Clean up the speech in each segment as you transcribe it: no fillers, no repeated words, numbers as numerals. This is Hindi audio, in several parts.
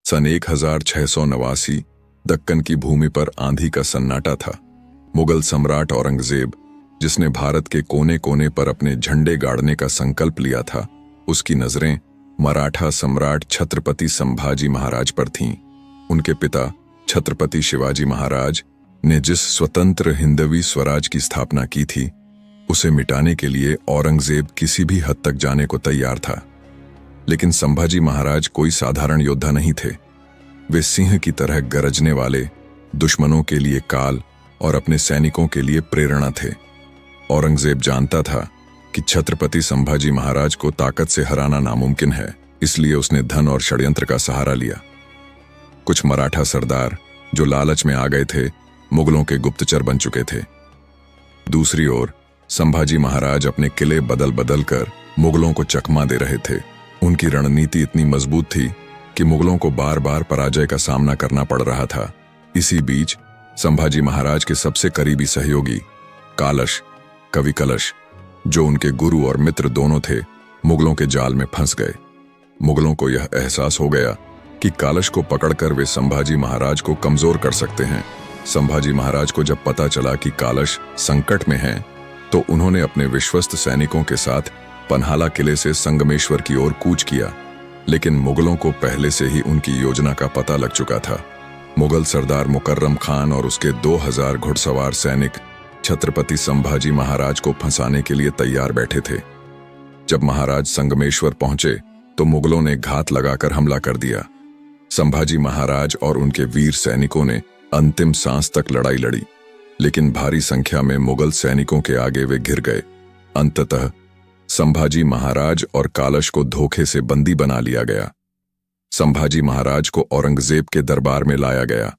सन 1689 दक्कन की भूमि पर आंधी का सन्नाटा था। मुगल सम्राट औरंगजेब, जिसने भारत के कोने कोने पर अपने झंडे गाड़ने का संकल्प लिया था, उसकी नजरें मराठा सम्राट छत्रपति संभाजी महाराज पर थीं। उनके पिता छत्रपति शिवाजी महाराज ने जिस स्वतंत्र हिंदवी स्वराज की स्थापना की थी, उसे मिटाने के लिए औरंगजेब किसी भी हद तक जाने को तैयार था। लेकिन संभाजी महाराज कोई साधारण योद्धा नहीं थे। वे सिंह की तरह गरजने वाले, दुश्मनों के लिए काल और अपने सैनिकों के लिए प्रेरणा थे। औरंगजेब जानता था कि छत्रपति संभाजी महाराज को ताकत से हराना नामुमकिन है, इसलिए उसने धन और षड्यंत्र का सहारा लिया। कुछ मराठा सरदार जो लालच में आ गए थे, मुगलों के गुप्तचर बन चुके थे। दूसरी ओर संभाजी महाराज अपने किले बदल बदल कर मुगलों को चकमा दे रहे थे। उनकी रणनीति इतनी मजबूत थी कि मुगलों को बार बार पराजय का सामना करना पड़ रहा था। इसी बीच संभाजी महाराज के सबसे करीबी सहयोगी कालश, कवि कलश, जो उनके गुरु और मित्र दोनों थे, मुगलों के जाल में फंस गए। मुगलों को यह एहसास हो गया कि कालश को पकड़कर वे संभाजी महाराज को कमजोर कर सकते हैं। संभाजी महाराज को जब पता चला कि कालश संकट में है, तो उन्होंने अपने विश्वस्त सैनिकों के साथ पन्हाला किले से संगमेश्वर की ओर कूच किया। लेकिन मुगलों को पहले से ही उनकी योजना का पता लग चुका था। मुगल सरदार मुकर्रम खान और उसके 2000 घुड़सवार सैनिक छत्रपति संभाजी महाराज को फंसाने के लिए तैयार बैठे थे। जब महाराज संगमेश्वर पहुंचे तो मुगलों ने घात लगाकर हमला कर दिया। संभाजी महाराज और उनके वीर सैनिकों ने अंतिम सांस तक लड़ाई लड़ी, लेकिन भारी संख्या में मुगल सैनिकों के आगे वे घिर गए। अंततः संभाजी महाराज और कालश को धोखे से बंदी बना लिया गया। संभाजी महाराज को औरंगजेब के दरबार में लाया गया।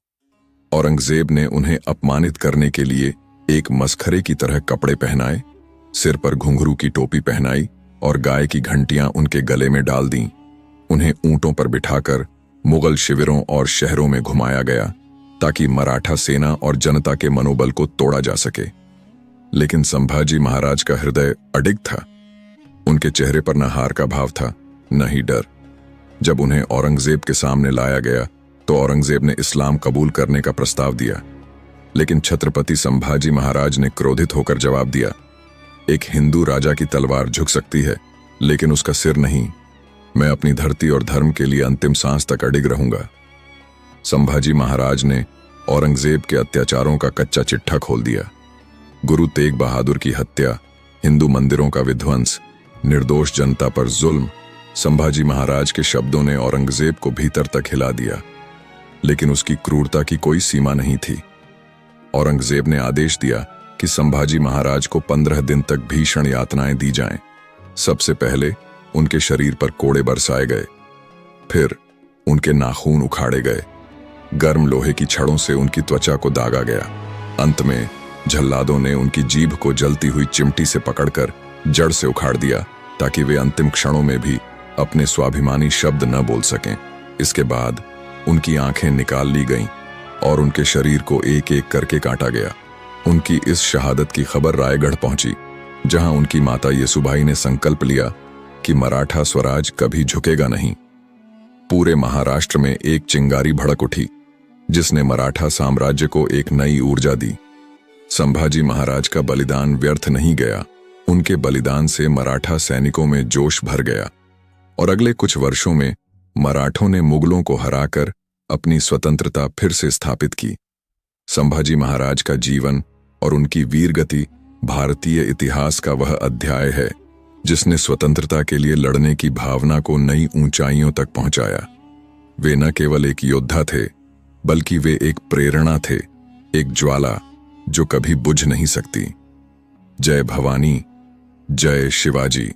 औरंगजेब ने उन्हें अपमानित करने के लिए एक मसखरे की तरह कपड़े पहनाए, सिर पर घुंघरू की टोपी पहनाई और गाय की घंटियां उनके गले में डाल दी। उन्हें ऊंटों पर बिठाकर मुगल शिविरों और शहरों में घुमाया गया, ताकि मराठा सेना और जनता के मनोबल को तोड़ा जा सके। लेकिन संभाजी महाराज का हृदय अडिग था। उनके चेहरे पर न हार का भाव था, न ही डर। जब उन्हें औरंगजेब के सामने लाया गया तो औरंगजेब ने इस्लाम कबूल करने का प्रस्ताव दिया, लेकिन छत्रपति संभाजी महाराज ने क्रोधित होकर जवाब दिया, एक हिंदू राजा की तलवार झुक सकती है, लेकिन उसका सिर नहीं। मैं अपनी धरती और धर्म के लिए अंतिम सांस तक अडिग रहूंगा। संभाजी महाराज ने औरंगजेब के अत्याचारों का कच्चा चिट्ठा खोल दिया। गुरु तेग बहादुर की हत्या, हिंदू मंदिरों का विध्वंस, निर्दोष जनता पर जुल्म, संभाजी महाराज के शब्दों ने औरंगजेब को भीतर तक हिला दिया। लेकिन उसकी क्रूरता की कोई सीमा नहीं थी। औरंगजेब ने आदेश दिया कि संभाजी महाराज को 15 दिन तक भीषण यातनाएं दी जाएं। सबसे पहले उनके शरीर पर कोड़े बरसाए गए, फिर उनके नाखून उखाड़े गए, गर्म लोहे की छड़ों से उनकी त्वचा को दागा गया। अंत में जल्लादों ने उनकी जीभ को जलती हुई चिमटी से पकड़कर जड़ से उखाड़ दिया, ताकि वे अंतिम क्षणों में भी अपने स्वाभिमानी शब्द न बोल सकें। इसके बाद उनकी आंखें निकाल ली गईं और उनके शरीर को एक एक करके काटा गया। उनकी इस शहादत की खबर रायगढ़ पहुंची, जहां उनकी माता येसुबाई ने संकल्प लिया कि मराठा स्वराज कभी झुकेगा नहीं। पूरे महाराष्ट्र में एक चिंगारी भड़क उठी, जिसने मराठा साम्राज्य को एक नई ऊर्जा दी। संभाजी महाराज का बलिदान व्यर्थ नहीं गया। उनके बलिदान से मराठा सैनिकों में जोश भर गया और अगले कुछ वर्षों में मराठों ने मुगलों को हराकर अपनी स्वतंत्रता फिर से स्थापित की। संभाजी महाराज का जीवन और उनकी वीरगति भारतीय इतिहास का वह अध्याय है जिसने स्वतंत्रता के लिए लड़ने की भावना को नई ऊंचाइयों तक पहुंचाया। वे न केवल एक योद्धा थे, बल्कि वे एक प्रेरणा थे, एक ज्वाला जो कभी बुझ नहीं सकती। जय भवानी, जय शिवाजी।